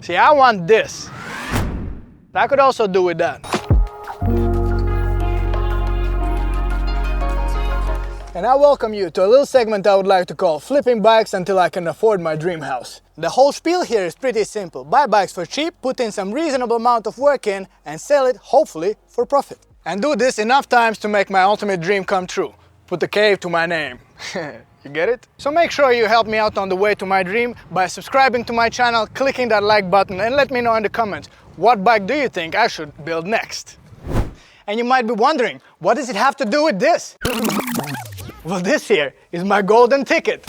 See, I want this. I could also do with that. And I welcome you to a little segment I would like to call Flipping Bikes Until I Can Afford My Dream House. The whole spiel here is pretty simple. Buy bikes for cheap, put in some reasonable amount of work in, and sell it, hopefully, for profit. And do this enough times to make my ultimate dream come true. Put the cave to my name. You get it? So make sure you help me out on the way to my dream by subscribing to my channel, clicking that like button, and let me know in the comments, what bike do you think I should build next? And you might be wondering, what does it have to do with this? Well, this here is my golden ticket.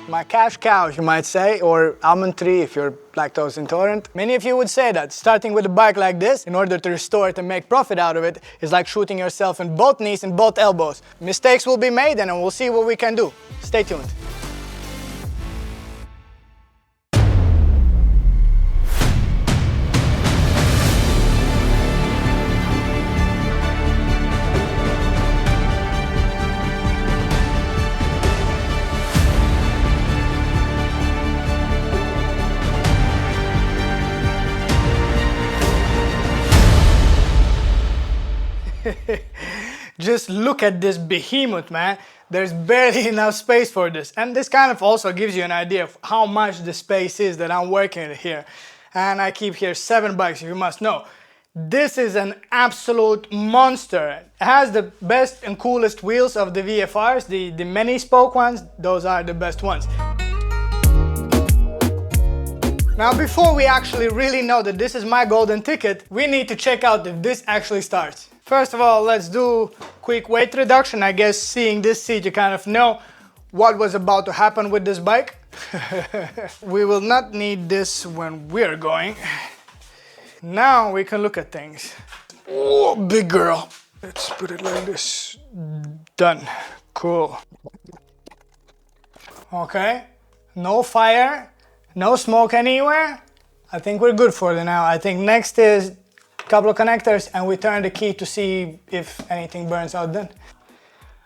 My cash cow, you might say, or almond tree if you're lactose intolerant. Many of you would say that starting with a bike like this, in order to restore it and make profit out of it, is like shooting yourself in both knees and both elbows. Mistakes will be made and we'll see what we can do. Stay tuned. Just look at this behemoth, man. There's barely enough space for this. And this kind of also gives you an idea of how much the space is that I'm working with here. And I keep here 7 bikes, you must know. This is an absolute monster. It has the best and coolest wheels of the VFRs, the many spoke ones. Those are the best ones. Now, before we actually really know that this is my golden ticket, we need to check out if this actually starts. First of all, let's do quick weight reduction. I guess seeing this seat, you kind of know what was about to happen with this bike. We will not need this when we're going. Now we can look at things. Oh, big girl. Let's put it like this. Done. Cool. Okay. No fire. No smoke anywhere. I think we're good for now. I think next is a couple of connectors and we turn the key to see if anything burns out then.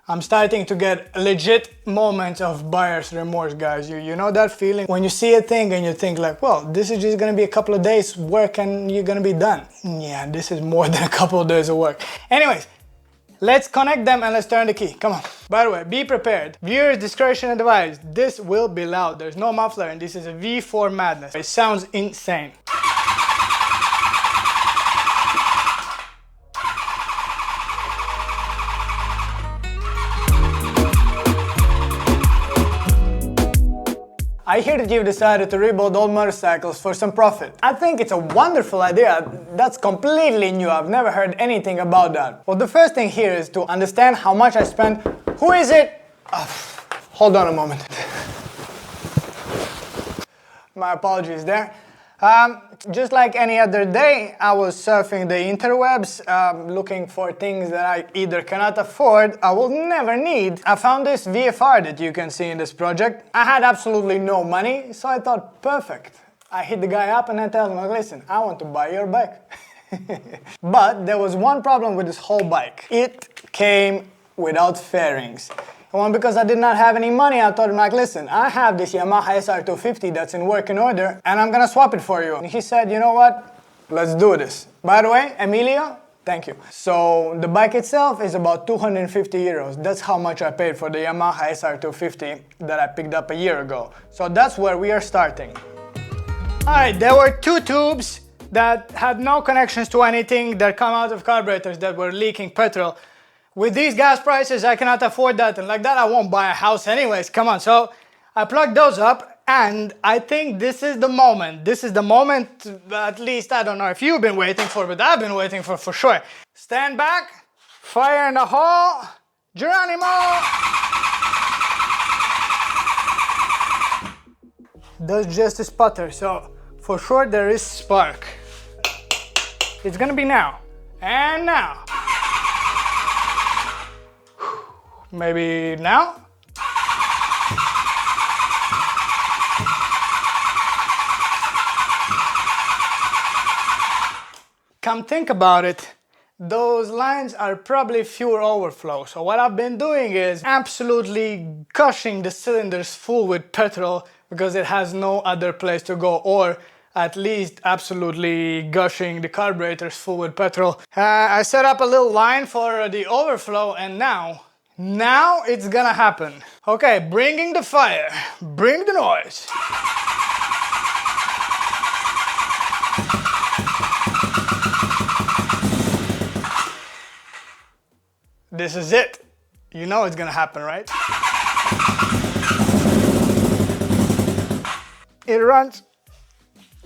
I'm starting to get legit moments of buyer's remorse, guys. You know that feeling when you see a thing and you think like, well, this is just gonna be a couple of days work and you're gonna be done. Yeah, this is more than a couple of days of work. Anyways, let's connect them and let's turn the key. Come on. By the way, be prepared. Viewer's discretion advised. This will be loud. There's no muffler and this is a V4 madness. It sounds insane. I hear that you've decided to rebuild old motorcycles for some profit. I think it's a wonderful idea. That's completely new. I've never heard anything about that. Well, the first thing here is to understand how much I spent. Who is it? Hold on a moment. My apologies there. Just like any other day, I was surfing the interwebs, looking for things that I either cannot afford, I will never need. I found this VFR that you can see in this project. I had absolutely no money, so I thought, perfect. I hit the guy up and I tell him, listen, I want to buy your bike. But there was one problem with this whole bike. It came without fairings. Well, because I did not have any money, I told him, like, listen, I have this Yamaha SR250 that's in working order, and I'm gonna swap it for you. And he said, you know what? Let's do this. By the way, Emilio, thank you. So the bike itself is about 250 euros. That's how much I paid for the Yamaha SR250 that I picked up a year ago. So that's where we are starting. All right, there were 2 tubes that had no connections to anything that come out of carburetors that were leaking petrol. With these gas prices, I cannot afford that, and like that I won't buy a house anyways, come on. So I plugged those up, and I think this is the moment. This is the moment, at least I don't know if you've been waiting for, but I've been waiting for sure. Stand back, fire in the hole, Geronimo! Does just a sputter, so for sure there is spark. It's gonna be now, and now. Maybe now? come think about it, those lines are probably fuel overflow. So what I've been doing is absolutely gushing the cylinders full with petrol because it has no other place to go, or at least absolutely gushing the carburetors full with petrol. I set up a little line for the overflow, and now it's gonna happen. Okay, bringing the fire, bring the noise. This is it. You know it's gonna happen, right? It runs,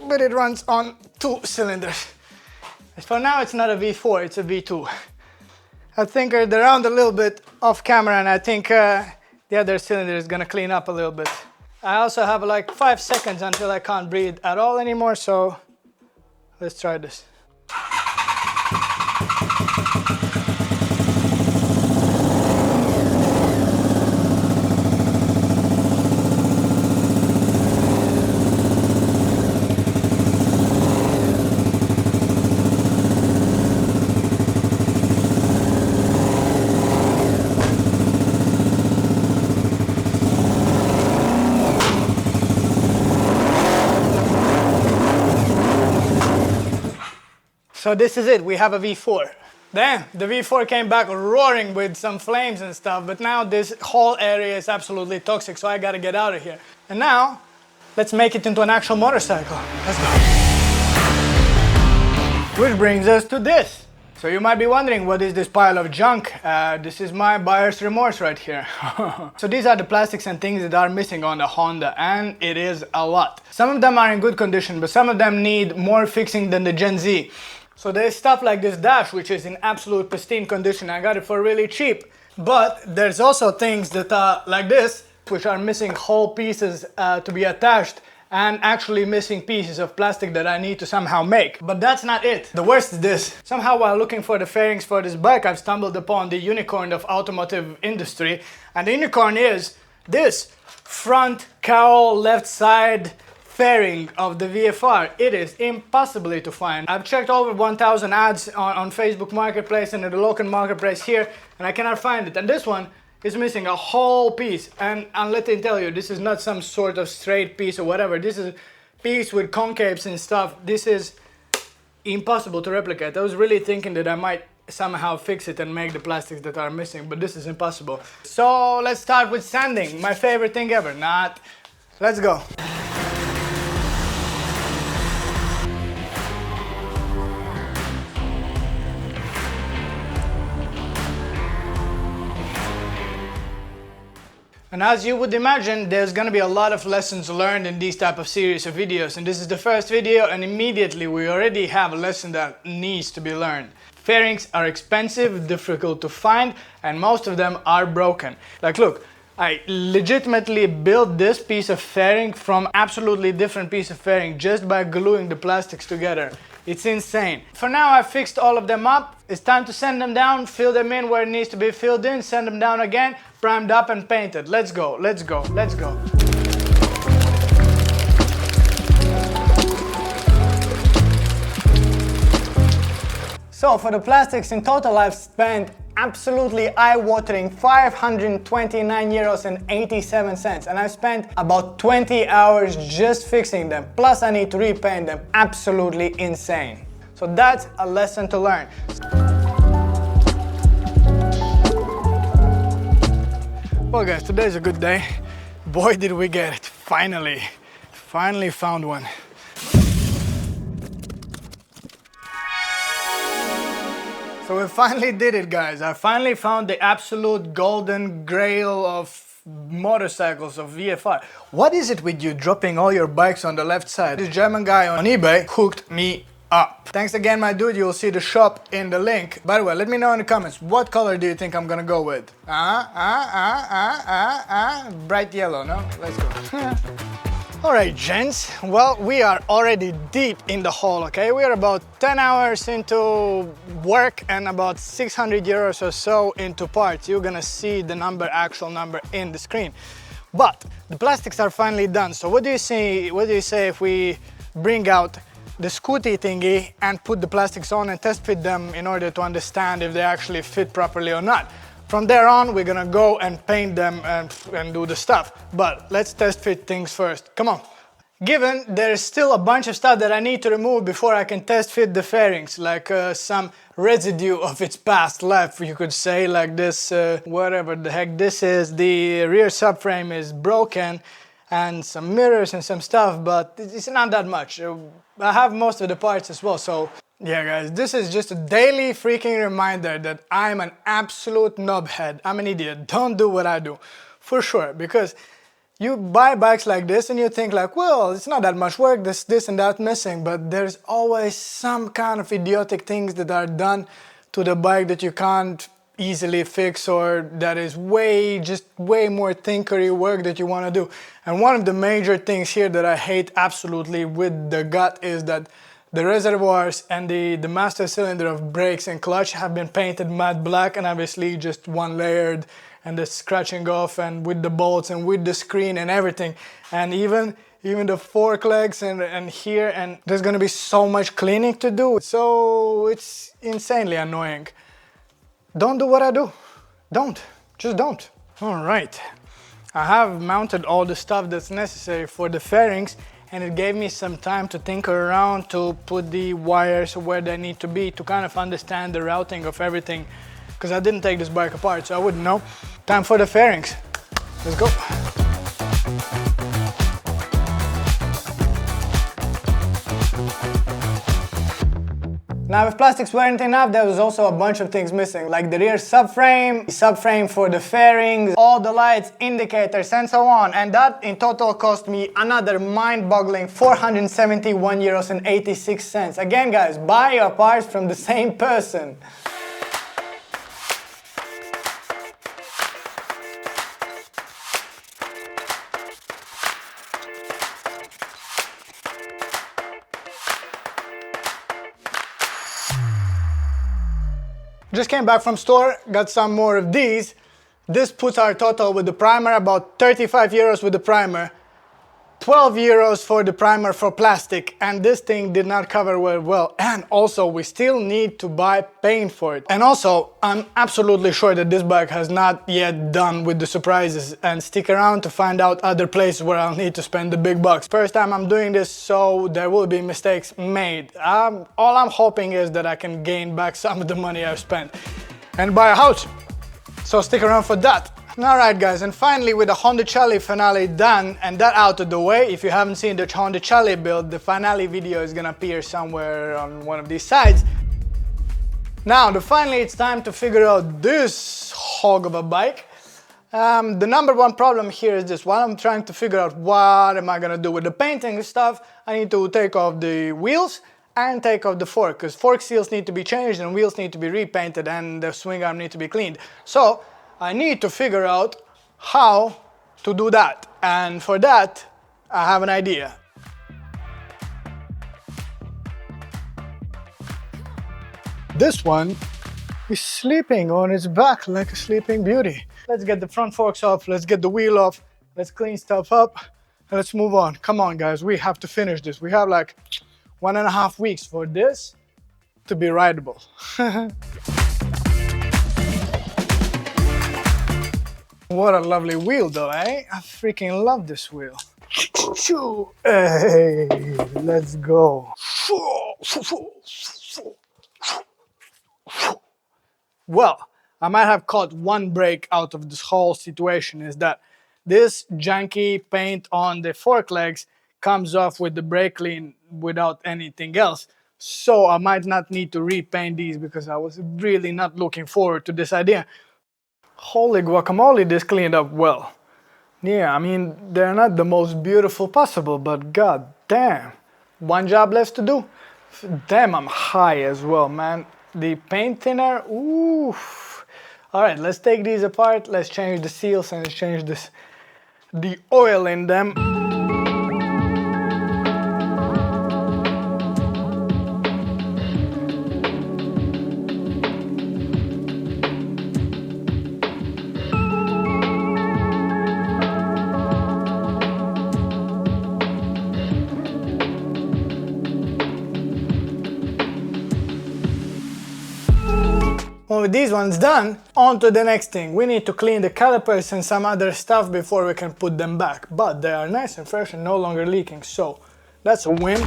but it runs on 2 cylinders. For now it's not a V4, it's a V2. I tinkered around a little bit off camera, and I think the other cylinder is gonna clean up a little bit. I also have like 5 seconds until I can't breathe at all anymore, so let's try this. So this is it, we have a V4. Damn, the V4 came back roaring with some flames and stuff, but now this whole area is absolutely toxic, so I gotta get out of here. And now, let's make it into an actual motorcycle. Let's go. Which brings us to this. So you might be wondering, what is this pile of junk? This is my buyer's remorse right here. So these are the plastics and things that are missing on the Honda, and it is a lot. Some of them are in good condition, but some of them need more fixing than the Gen Z. So there's stuff like this dash, which is in absolute pristine condition. I got it for really cheap. But there's also things that are like this, which are missing whole pieces to be attached, and actually missing pieces of plastic that I need to somehow make. But that's not it. The worst is this. Somehow while looking for the fairings for this bike, I've stumbled upon the unicorn of automotive industry. And the unicorn is this front cowl left side fairing of the VFR. It is impossibly to find. I've checked over 1,000 ads on Facebook Marketplace and at the local marketplace here, and I cannot find it. And this one is missing a whole piece. And let me tell you, this is not some sort of straight piece or whatever. This is a piece with concaves and stuff. This is impossible to replicate. I was really thinking that I might somehow fix it and make the plastics that are missing, but this is impossible. So let's start with sanding. My favorite thing ever. Not. Let's go. And as you would imagine, there's gonna be a lot of lessons learned in these type of series of videos. And this is the first video, and immediately we already have a lesson that needs to be learned. Fairings are expensive, difficult to find, and most of them are broken. Like look, I legitimately built this piece of fairing from absolutely different piece of fairing just by gluing the plastics together. It's insane. For now, I fixed all of them up. It's time to send them down, fill them in where it needs to be filled in, send them down again, primed up and painted. Let's go, let's go, let's go. So for the plastics in total, I've spent absolutely eye-watering 529 euros and 87 cents, and I've spent about 20 hours just fixing them, plus I need to repaint them. Absolutely insane. So that's a lesson to learn. Well guys, today's a good day. Boy did we get it, finally found one. So we finally did it, guys. I finally found the absolute golden grail of motorcycles, of VFR. What is it with you dropping all your bikes on the left side? This German guy on eBay hooked me up. Thanks again, my dude. You'll see the shop in the link. By the way, let me know in the comments, what color do you think I'm gonna go with? Bright yellow, no? Let's go. Alright gents, well we are already deep in the hole, okay? We are about 10 hours into work and about 600 euros or so into parts. You're gonna see the number, actual number in the screen. But the plastics are finally done, so what do you say if we bring out the scooty thingy and put the plastics on and test fit them in order to understand if they actually fit properly or not. From there on, we're gonna go and paint them and do the stuff. But let's test fit things first. Come on. Given there's still a bunch of stuff that I need to remove before I can test fit the fairings, like some residue of its past life, you could say, like this, whatever the heck this is. The rear subframe is broken and some mirrors and some stuff, but it's not that much. I have most of the parts as well, so yeah guys, this is just a daily freaking reminder that I'm an absolute knobhead. I'm an idiot. Don't do what I do, for sure, because you buy bikes like this and you think like, well, it's not that much work, this and that missing, but there's always some kind of idiotic things that are done to the bike that you can't easily fix, or that is way more tinkery work that you want to do. And one of the major things here that I hate absolutely with the gut is that the reservoirs and the master cylinder of brakes and clutch have been painted matte black, and obviously just one layered, and the scratching off and with the bolts and with the screen and everything, and even the fork legs and here, and there's gonna be so much cleaning to do, so it's insanely annoying. Don't do what I do. Just don't. All right, I have mounted all the stuff that's necessary for the fairings, and it gave me some time to tinker around, to put the wires where they need to be, to kind of understand the routing of everything, because I didn't take this bike apart, so I wouldn't know. Time for the fairings. Let's go. Now, if plastics weren't enough, there was also a bunch of things missing, like the rear subframe for the fairings, all the lights, indicators, and so on. And that in total cost me another mind-boggling 471 euros and 86 cents. Again, guys, buy your parts from the same person. Just came back from store, got some more of these. This puts our total with the primer about 35 euros with the primer, 12 euros for the primer for plastic, and this thing did not cover well. And also we still need to buy paint for it. And also I'm absolutely sure that this bike has not yet done with the surprises, and stick around to find out other places where I'll need to spend the big bucks. First time I'm doing this, so there will be mistakes made. All I'm hoping is that I can gain back some of the money I've spent and buy a house, so stick around for that. Alright guys, and finally with the Honda Chally finale done and that out of the way, if you haven't seen the Honda Chally build, the finale video is gonna appear somewhere on one of these sides. Now, finally it's time to figure out this hog of a bike. The number one problem here is this: while I'm trying to figure out what am I gonna do with the painting and stuff, I need to take off the wheels and take off the fork, because fork seals need to be changed and wheels need to be repainted and the swing arm need to be cleaned. So I need to figure out how to do that, and for that I have an idea. This one is sleeping on its back like a sleeping beauty. Let's get the front forks off, let's get the wheel off, let's clean stuff up, and let's move on. Come on guys, we have to finish this. We have like 1.5 weeks for this to be rideable. What a lovely wheel though, eh? I freaking love this wheel. Hey, let's go. Well, I might have caught one break out of this whole situation, is that this janky paint on the fork legs comes off with the brake clean without anything else. So I might not need to repaint these, because I was really not looking forward to this idea. Holy guacamole, this cleaned up well. Yeah, I mean, they're not the most beautiful possible, but god damn. One job left to do. Damn, I'm high as well, man. The paint thinner, oof. All right, let's take these apart. Let's change the seals and let's change the oil in them. with these ones done, on to the next thing. We need to clean the calipers and some other stuff before we can put them back. But they are nice and fresh and no longer leaking, so that's a win.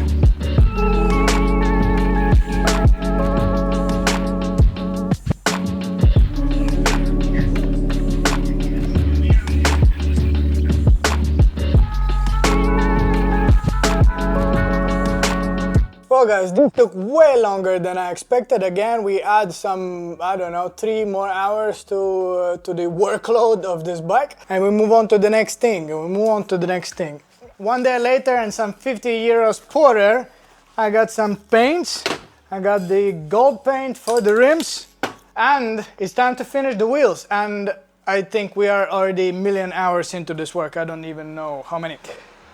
Well guys, this took way longer than I expected. Again, we add some, I don't know, 3 more hours to the workload of this bike. And we move on to the next thing. One day later and some 50 euros porter, I got some paints. I got the gold paint for the rims. And it's time to finish the wheels. And I think we are already a million hours into this work. I don't even know how many.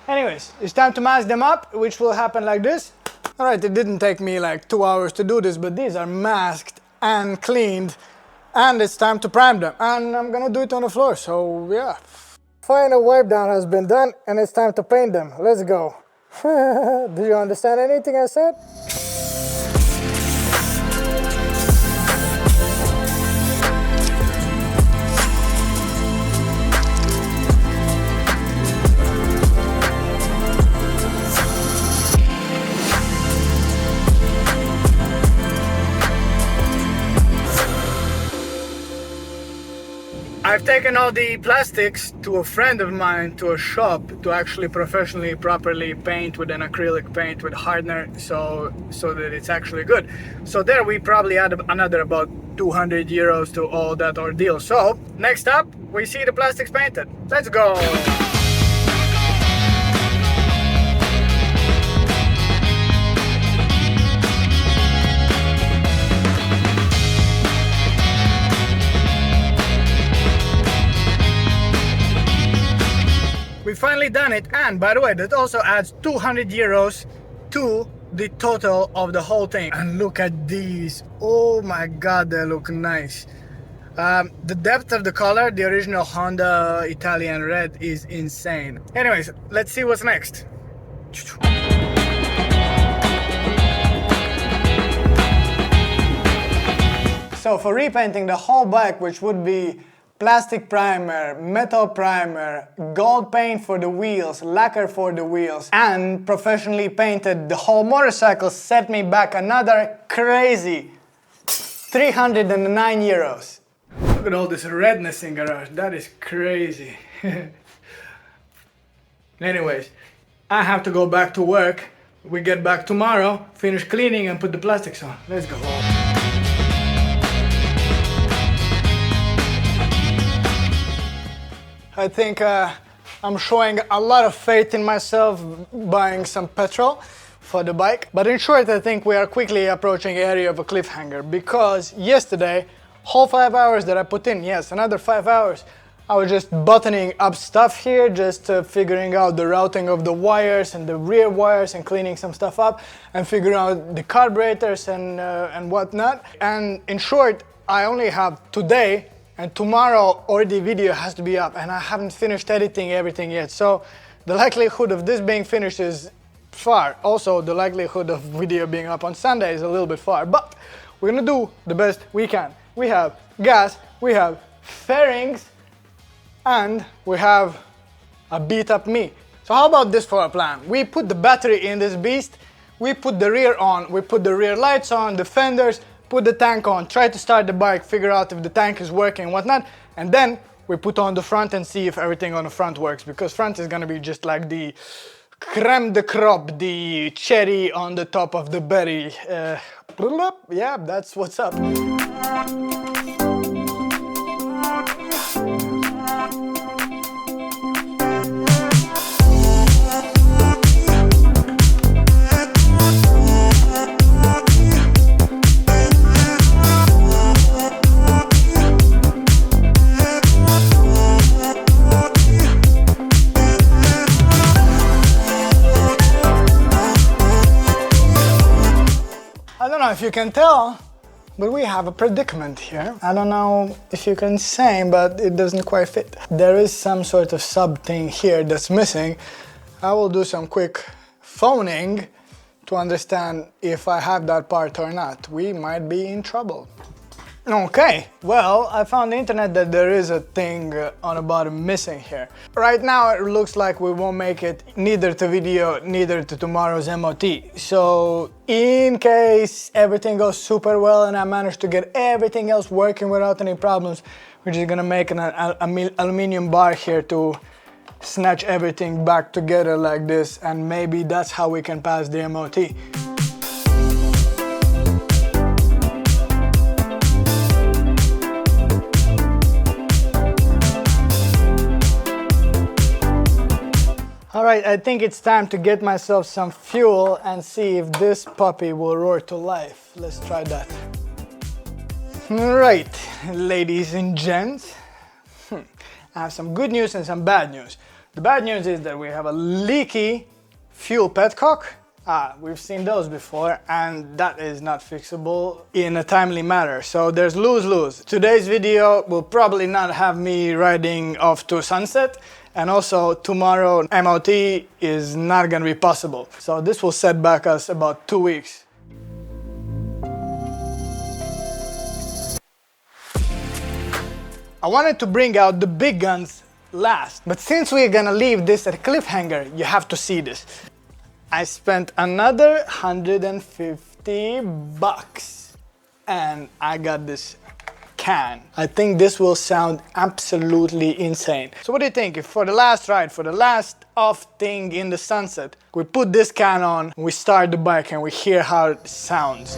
Anyways, it's time to mask them up, which will happen like this. Alright, it didn't take me like 2 hours to do this, but these are masked and cleaned, and it's time to prime them. And I'm gonna do it on the floor, so yeah. Final wipe down has been done, and it's time to paint them. Let's go. Do you understand anything I said? I've taken all the plastics to a friend of mine, to a shop, to actually professionally, properly paint with an acrylic paint with hardener, so that it's actually good. So there we probably add another about 200 euros to all that ordeal. So next up, we see the plastics painted. Let's go! We've finally done it, and by the way, that also adds 200 euros to the total of the whole thing. And look at these. Oh my god, they look nice. The depth of the color, the original Honda Italian red, is insane. Anyways, let's see what's next. So for repainting the whole bike, which would be plastic primer, metal primer, gold paint for the wheels, lacquer for the wheels, and professionally painted the whole motorcycle, set me back another crazy 309 euros. Look at all this redness in garage, that is crazy. Anyways, I have to go back to work. We get back tomorrow, finish cleaning and put the plastics on. Let's go. I think I'm showing a lot of faith in myself buying some petrol for the bike. But in short, I think we are quickly approaching the area of a cliffhanger, because yesterday, whole 5 hours that I put in, yes, another 5 hours, I was just buttoning up stuff here, just figuring out the routing of the wires and the rear wires and cleaning some stuff up and figuring out the carburetors and whatnot. And in short, I only have today and tomorrow, or the video has to be up, and I haven't finished editing everything yet. So the likelihood of this being finished is far. Also, the likelihood of video being up on Sunday is a little bit far, but we're gonna do the best we can. We have gas, we have fairings, and we have a beat up me. So how about this for a plan? We put the battery in this beast, we put the rear on, we put the rear lights on, the fenders, put the tank on, try to start the bike, figure out if the tank is working and whatnot, and then we put on the front and see if everything on the front works, because front is gonna be just like the creme de crop, the cherry on the top of the berry. Yeah, that's what's up. I don't know if you can tell, but we have a predicament here. I don't know if you can say, but it doesn't quite fit. There is some sort of sub thing here that's missing. I will do some quick phoning to understand if I have that part or not. We might be in trouble. Okay, well, I found on the internet that there is a thing on the bottom missing here. Right now it looks like we won't make it neither to video, neither to tomorrow's MOT. So in case everything goes super well and I manage to get everything else working without any problems, we're just gonna make an aluminum bar here to snatch everything back together like this, and maybe that's how we can pass the MOT. Alright, I think it's time to get myself some fuel and see if this puppy will roar to life. Let's try that. Alright, ladies and gents, I have some good news and some bad news. The bad news is that we have a leaky fuel petcock. We've seen those before, and that is not fixable in a timely manner. So there's lose-lose. Today's video will probably not have me riding off to Sunset, and also tomorrow MOT is not gonna be possible. So this will set back us about 2 weeks. I wanted to bring out the big guns last, but since we're gonna leave this at a cliffhanger, you have to see this. I spent another $150 and I got this can. I think this will sound absolutely insane. So what do you think if for the last ride, for the last off thing in the sunset, we put this can on, we start the bike and we hear how it sounds?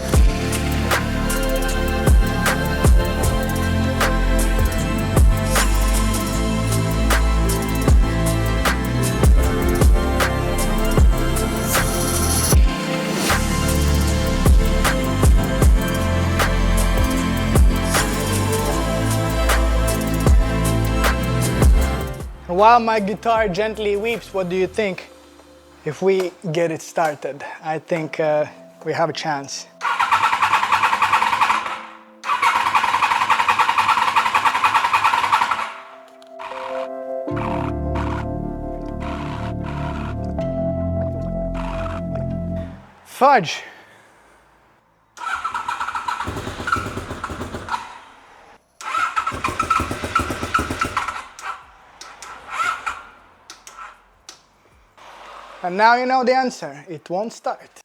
While my guitar gently weeps, what do you think if we get it started? I think we have a chance. Fudge! And now you know the answer, it won't start.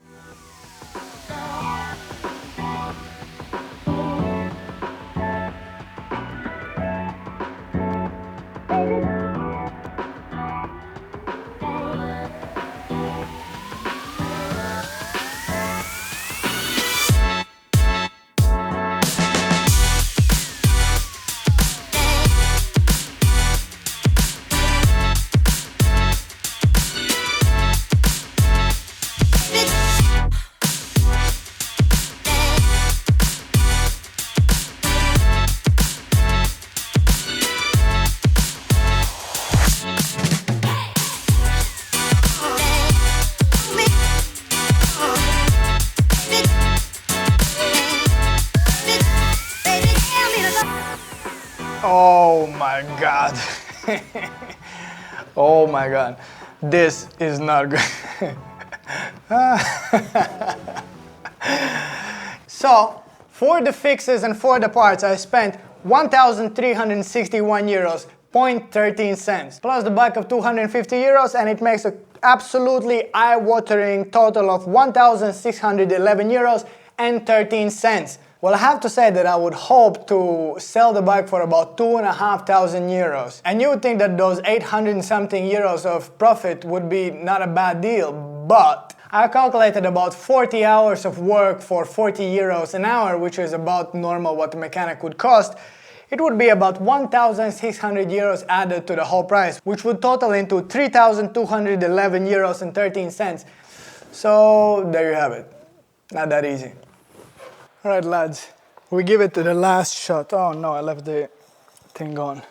Oh my God. Oh my God. This is not good. So, for the fixes and for the parts, I spent 1,361 euros, 0.13 cents, plus the bike of 250 euros, and it makes an absolutely eye-watering total of 1,611 euros and 13 cents. Well, I have to say that I would hope to sell the bike for about 2,500 euros. And you would think that those 800 and something euros of profit would be not a bad deal, but I calculated about 40 hours of work for 40 euros an hour, which is about normal what the mechanic would cost. It would be about 1,600 euros added to the whole price, which would total into 3,211 euros and 13 cents. So there you have it. Not that easy. Alright lads, we give it to the last shot. Oh no, I left the thing on.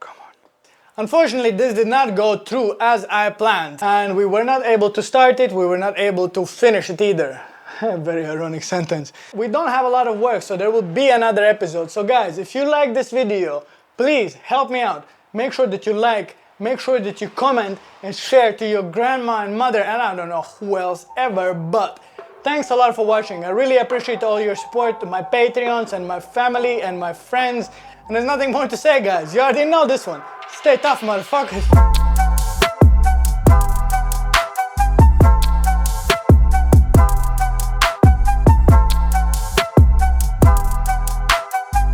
Come on. Unfortunately, this did not go through as I planned, and we were not able to start it, we were not able to finish it either. Very ironic sentence. We don't have a lot of work, so there will be another episode. So guys, if you like this video, please help me out. Make sure that you like Make sure that you comment and share to your grandma and mother, and I don't know who else ever, but thanks a lot for watching. I really appreciate all your support to my Patreons and my family and my friends. And there's nothing more to say, guys. You already know this one. Stay tough, motherfuckers.